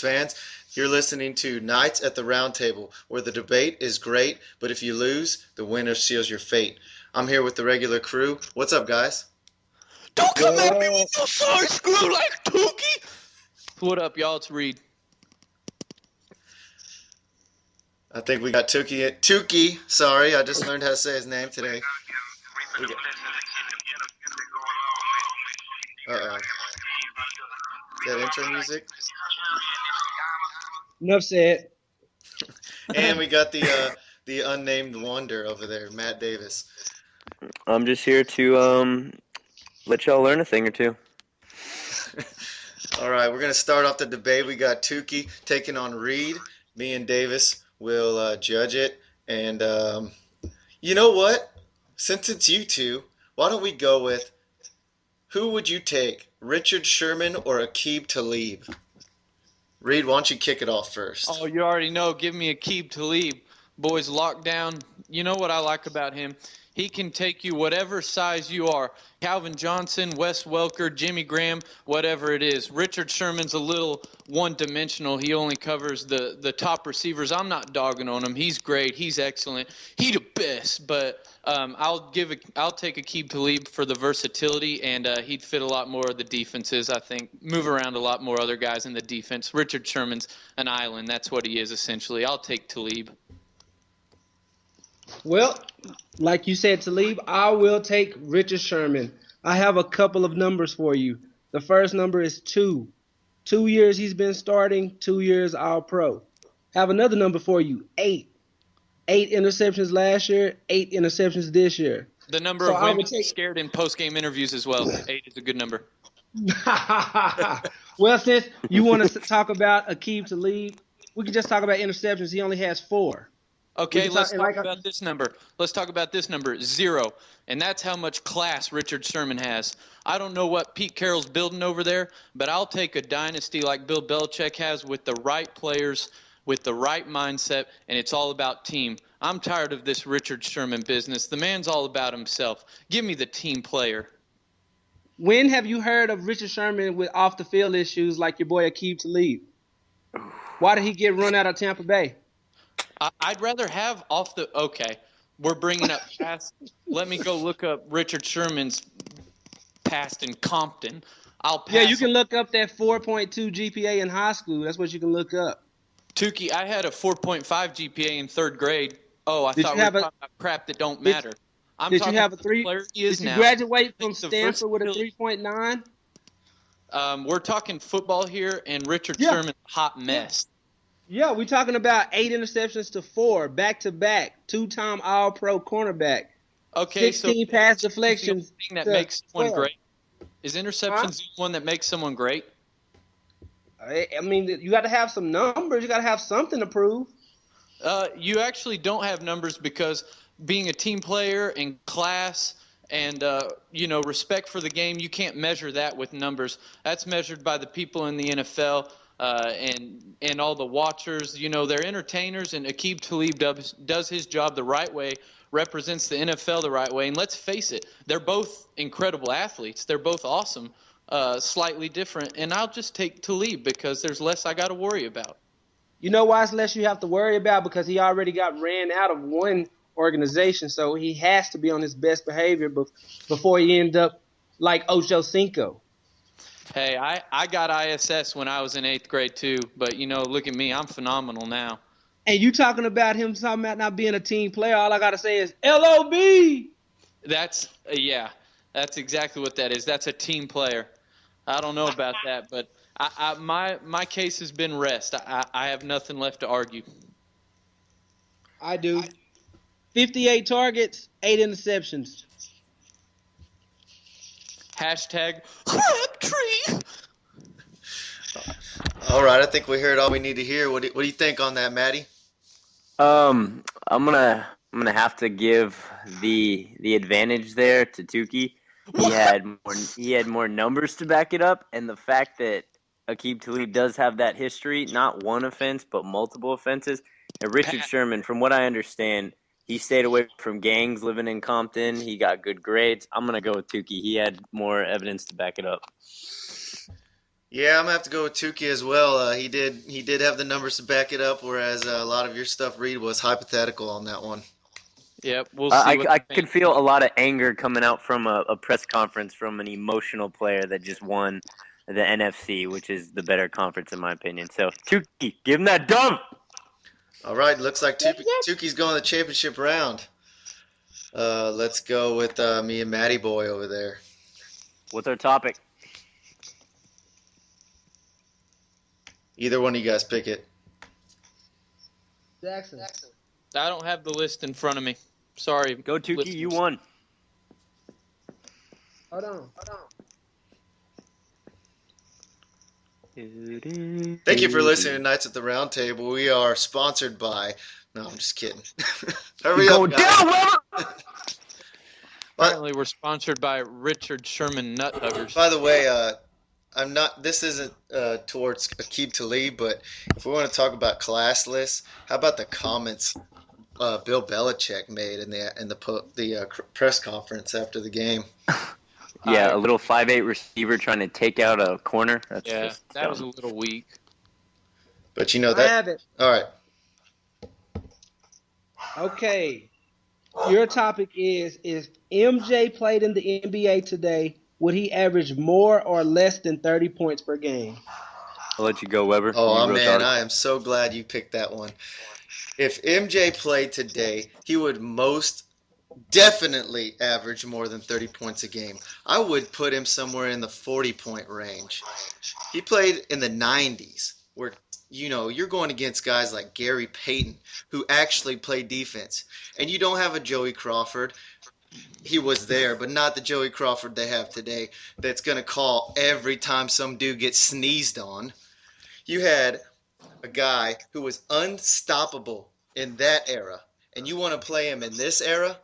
fans. You're listening to Nights at the Roundtable, where the debate is great, but if you lose, the winner seals your fate. I'm here with the regular crew. What's up, guys? Don't come at me with your sorry screw like Tookie. What up, y'all? It's Reid. I think we got Tookie. Tookie, sorry, I just learned how to say his name today. Uh-oh. Is that intro music? Enough said. And we got the unnamed wonder over there, Matt Davis. I'm just here to let y'all learn a thing or two. All right, we're going to start off the debate. We got Tookie taking on Reid. Me and Davis will judge it. And you know what? Since it's you two, why don't we go with who would you take, Richard Sherman or Aqib Talib? Reid, why don't you kick it off first? Oh, you already know. Give me Aqib Talib. Boys, lockdown. You know what I like about him? He can take you whatever size you are. Calvin Johnson, Wes Welker, Jimmy Graham, whatever it is. Richard Sherman's a little one-dimensional. He only covers the top receivers. I'm not dogging on him. He's great. He's excellent. He the best. But I'll take Aqib Talib for the versatility, and he'd fit a lot more of the defenses, I think. Move around a lot more other guys in the defense. Richard Sherman's an island. That's what he is, essentially. I'll take Talib. Well, like you said, Talib, I will take Richard Sherman. I have a couple of numbers for you. The first number is 2. 2 years he's been starting, 2 years All-Pro. Have another number for you, 8. 8 interceptions last year, 8 interceptions this year. The number of women scared in post-game interviews as well. 8 is a good number. Well, since you want to talk about Aqib Talib, we can just talk about interceptions. He only has 4. Okay, let's talk about this number. Let's talk about this number, 0. And that's how much class Richard Sherman has. I don't know what Pete Carroll's building over there, but I'll take a dynasty like Bill Belichick has with the right players, with the right mindset, and it's all about team. I'm tired of this Richard Sherman business. The man's all about himself. Give me the team player. When have you heard of Richard Sherman with off-the-field issues like your boy Aqib Talib? Why did he get run out of Tampa Bay? I'd rather have okay, we're bringing up past. Let me go look up Richard Sherman's past in Compton. I'll pass. Yeah, you can look up that 4.2 GPA in high school. That's what you can look up. Tookie, I had a 4.5 GPA in 3rd grade. Oh, I thought we were talking about crap that don't matter. Did you have a 3? Did you graduate from Stanford with a 3.9? We're talking football here, and Richard Sherman's a hot mess. Yeah, we're talking about 8 interceptions to 4, back-to-back, 2-time All-Pro cornerback. Okay, 16 pass deflections. Thing that makes someone great. Is interceptions the one that makes someone great? I mean, you got to have some numbers. You got to have something to prove. You actually don't have numbers because being a team player and class and respect for the game, you can't measure that with numbers. That's measured by the people in the NFL. And all the watchers, they're entertainers, and Aqib Talib does his job the right way, represents the NFL the right way. And let's face it, they're both incredible athletes. They're both awesome, slightly different. And I'll just take Talib because there's less I got to worry about. You know why it's less you have to worry about? Because he already got ran out of one organization, so he has to be on his best behavior before he end up like Ocho Cinco. Hey, I got ISS when I was in 8th grade too, but look at me, I'm phenomenal now. And you talking about not being a team player, all I got to say is LOB! That's exactly what that is. That's a team player. I don't know about that, but my case has been rest. I have nothing left to argue. I do. 58 targets, 8 interceptions. Hashtag tree. All right, I think we heard all we need to hear. What do you think on that, Matty? I'm gonna have to give the advantage there to Tookie. He had more numbers to back it up, and the fact that Aqib Talib does have that history, not one offense but multiple offenses. And Richard Sherman, from what I understand, he stayed away from gangs living in Compton. He got good grades. I'm going to go with Tookie. He had more evidence to back it up. Yeah, I'm gonna have to go with Tookie as well. He did have the numbers to back it up, whereas a lot of your stuff, Reid, was hypothetical on that one. Yep, we'll see I, what I the could fans feel think. a lot of anger coming out from a press conference from an emotional player that just won the NFC, which is the better conference in my opinion. So, Tuki, give him that dub. All right, looks like Tookie's going the championship round. Let's go with me and Matty Boy over there. What's our topic? Either one of you guys pick it. Jackson. I don't have the list in front of me. Sorry. Go, Tuki, listeners. you won. Hold on. Thank you for listening to Nights at the Roundtable. We are sponsored by. No, I'm just kidding. Hurry Go up, guys. down, Weber! Apparently, we're sponsored by Richard Sherman Nuthuggers. By the way, I'm not. This isn't towards Aqib Talib, but if we want to talk about classless, how about the comments Bill Belichick made in the press conference after the game? Yeah, a little 5'8" receiver trying to take out a corner. That's Yeah, just that was a little weak. But you know I that. have it. All right. Okay. Your topic is if MJ played in the NBA today, would he average more or less than 30 points per game? I'll let you go, Weber. Oh You wrote the man, article. I am so glad you picked that one. If MJ played today, he would most definitely average more than 30 points a game. I would put him somewhere in the 40-point range. He played in the 90s, where you're going against guys like Gary Payton, who actually play defense. And you don't have a Joey Crawford. He was there, but not the Joey Crawford they have today that's going to call every time some dude gets sneezed on. You had a guy who was unstoppable in that era, and you want to play him in this era,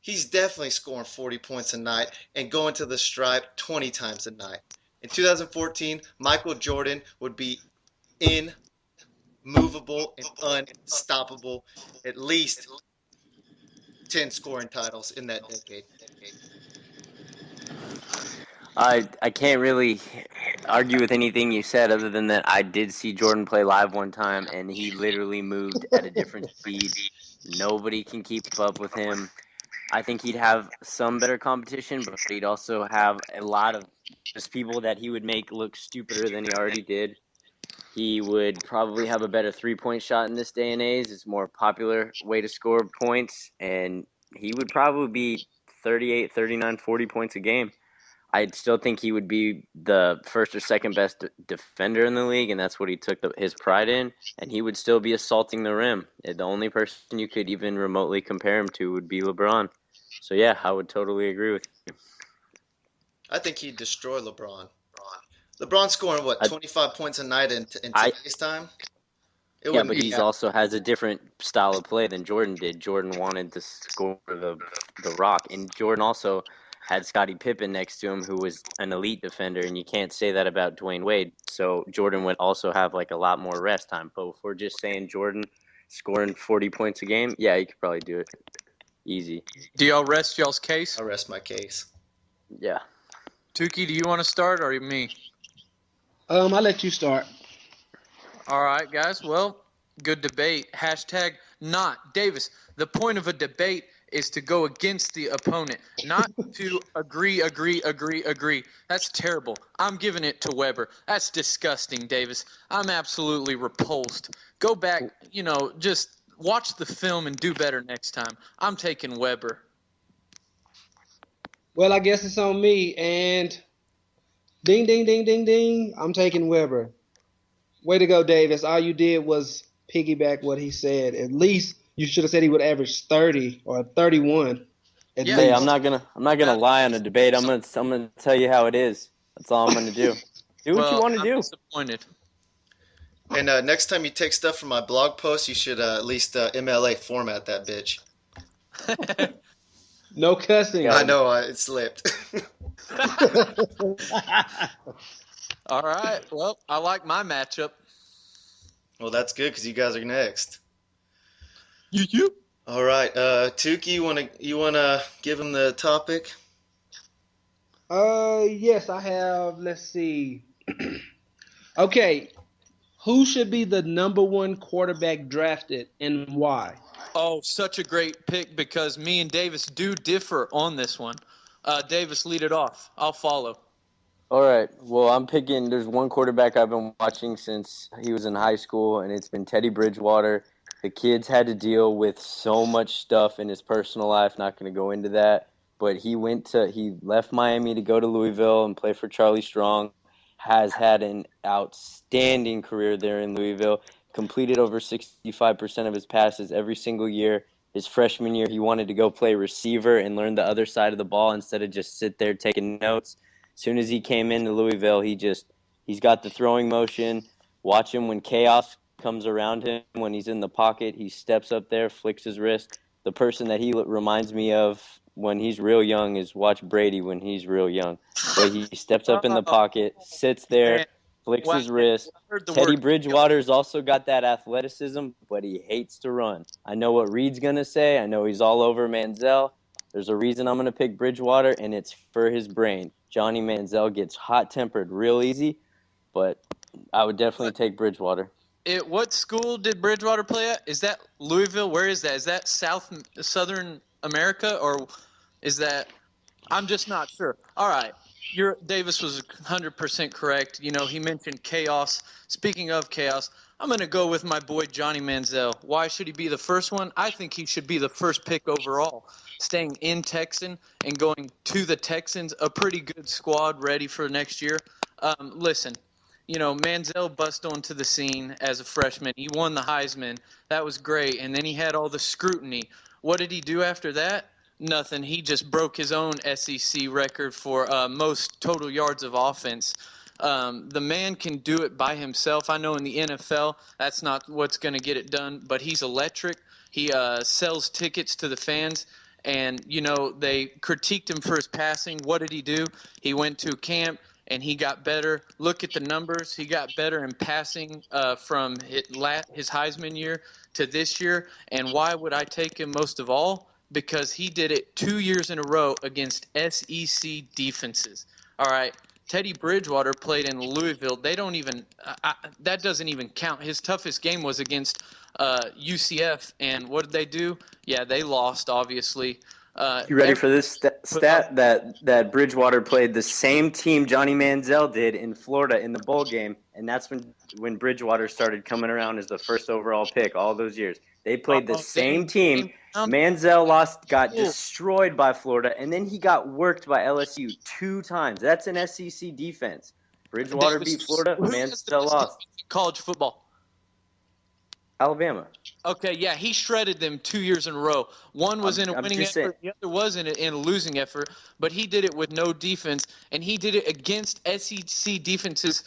he's definitely scoring 40 points a night and going to the stripe 20 times a night. In 2014, Michael Jordan would be immovable and unstoppable, at least 10 scoring titles in that decade. I can't really argue with anything you said other than that I did see Jordan play live one time and he literally moved at a different speed. Nobody can keep up with him. I think he'd have some better competition, but he'd also have a lot of just people that he would make look stupider than he already did. He would probably have a better three-point shot in this day and age. It's a more popular way to score points, and he would probably be 38, 39, 40 points a game. I still think he would be the first or second best defender in the league, and that's what he took his pride in. And he would still be assaulting the rim. The only person you could even remotely compare him to would be LeBron. So yeah, I would totally agree with you. I think he'd destroy LeBron. LeBron's scoring, what, 25 points a night in today's time? Yeah, but he also has a different style of play than Jordan did. Jordan wanted to score the rock, and Jordan also had Scottie Pippen next to him, who was an elite defender, and you can't say that about Dwayne Wade. So Jordan would also have like a lot more rest time. But if we're just saying Jordan scoring 40 points a game, yeah, he could probably do it easy. Do y'all rest y'all's case? I'll rest my case. Yeah. Tookie, do you want to start or me? I'll let you start. All right, guys. Well, good debate. Hashtag not Davis. The point of a debate is to go against the opponent, not to agree. That's terrible. I'm giving it to Weber. That's disgusting, Davis. I'm absolutely repulsed. Go back, just watch the film and do better next time. I'm taking Weber. Well, I guess it's on me, and ding, ding, ding, ding, ding. I'm taking Weber. Way to go, Davis. All you did was piggyback what he said. At least you should have said he would average 30 or 31. At least. Hey, I'm not gonna lie on a debate. I'm gonna tell you how it is. That's all I'm gonna do. Do what you want to do. I'm disappointed. And next time you take stuff from my blog post, you should at least MLA format that bitch. No cussing. I know, it slipped. All right. Well, I like my matchup. Well, that's good because you guys are next. You. All right, Tookie, you wanna give him the topic? Yes, I have. Let's see. Okay, who should be the number one quarterback drafted and why? Oh, such a great pick because me and Davis do differ on this one. Davis, lead it off. I'll follow. All right. Well, I'm picking. There's one quarterback I've been watching since he was in high school, and it's been Teddy Bridgewater. The kid's had to deal with so much stuff in his personal life. Not going to go into that, but he left Miami to go to Louisville and play for Charlie Strong. Has had an outstanding career there in Louisville. Completed over 65% of his passes every single year. His freshman year, he wanted to go play receiver and learn the other side of the ball instead of just sit there taking notes. Soon as he came into Louisville, he's got the throwing motion. Watch him when chaos comes around him. When he's in the pocket, he steps up there, flicks his wrist. The person that he reminds me of when he's real young is watch Brady when he's real young. But he steps up in the Oh, pocket, sits there, man. flicks Wow. his wrist. I heard the Teddy word. Bridgewater's also got that athleticism, but he hates to run. I know what Reid's going to say. I know he's all over Manziel. There's a reason I'm going to pick Bridgewater, and it's for his brain. Johnny Manziel gets hot-tempered real easy, but I would definitely take Bridgewater. What school did Bridgewater play at? Is that Louisville? Where is that? Is that Southern America, or is that? I'm just not sure. All right. Davis was 100% correct. You know, he mentioned chaos. Speaking of chaos, I'm going to go with my boy Johnny Manziel. Why should he be the first one? I think he should be the first pick overall. Staying in Texan and going to the Texans, a pretty good squad ready for next year. Listen, you know, Manziel bust onto the scene as a freshman. He won the Heisman. That was great. And then he had all the scrutiny. What did he do after that? Nothing. He just broke his own SEC record for most total yards of offense. The man can do it by himself. I know in the NFL that's not what's going to get it done, but he's electric. He sells tickets to the fans. And, you know, they critiqued him for his passing. What did he do? He went to camp and he got better. Look at the numbers. He got better in passing from his Heisman year to this year. And why would I take him most of all? Because he did it 2 years in a row against SEC defenses. All right. Teddy Bridgewater played in Louisville. They don't even that doesn't even count. His toughest game was against UCF, and what did they do? Yeah, they lost, obviously. You ready for this stat that Bridgewater played the same team Johnny Manziel did in Florida in the bowl game, and that's when Bridgewater started coming around as the first overall pick all those years. They played the same team. Manziel got destroyed by Florida, and then he got worked by LSU 2 times. That's an SEC defense. Bridgewater beat Florida, Manziel lost. College football. Alabama. Okay, yeah, he shredded them 2 years in a row. One was in a winning effort, the other was in a losing effort, but he did it with no defense, and he did it against SEC defenses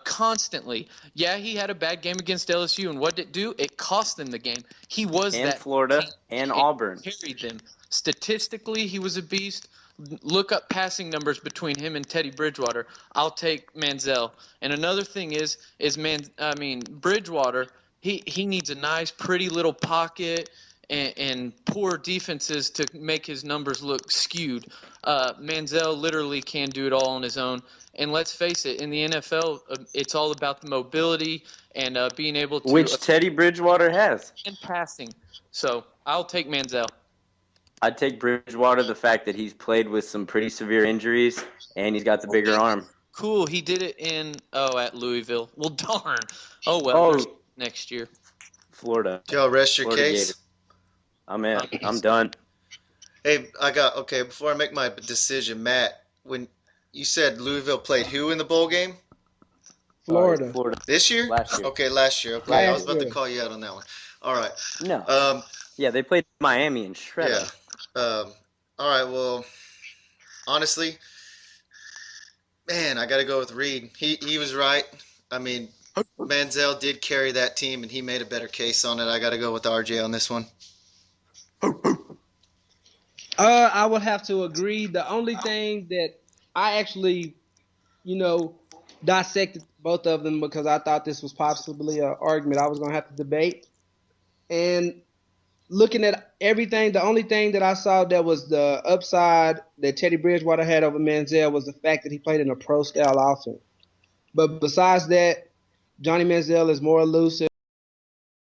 constantly. Yeah, he had a bad game against LSU, and what did it do? It cost them the game. He was and that Florida team. and Auburn. Carried them. Statistically, he was a beast. Look up passing numbers between him and Teddy Bridgewater. I'll take Manziel. And another thing is Bridgewater – He needs a nice, pretty little pocket and poor defenses to make his numbers look skewed. Manziel literally can do it all on his own. And let's face it, in the NFL, it's all about the mobility and being able to – which Teddy Bridgewater has. And passing. So I'll take Manziel. I'd take Bridgewater, the fact that he's played with some pretty severe injuries and he's got the bigger arm. Cool. He did it at Louisville. Well, darn. Oh, well. Next year. Florida. Y'all rest your Florida case? Gators. I'm done. Hey, before I make my decision, Matt, when you said Louisville played who in the bowl game? Florida. This year? Last year. Okay, last year. Okay, I was about to call you out on that one. All right. No. Yeah, they played Miami and shredded. Yeah. All right, well, honestly, man, I got to go with Reid. He was right. I mean, Manziel did carry that team, and he made a better case on it. I got to go with RJ on this one. I would have to agree. The only thing that I actually, dissected both of them because I thought this was possibly an argument I was going to have to debate. And looking at everything, the only thing that I saw that was the upside that Teddy Bridgewater had over Manziel was the fact that he played in a pro-style offense. But besides that, Johnny Manziel is more elusive.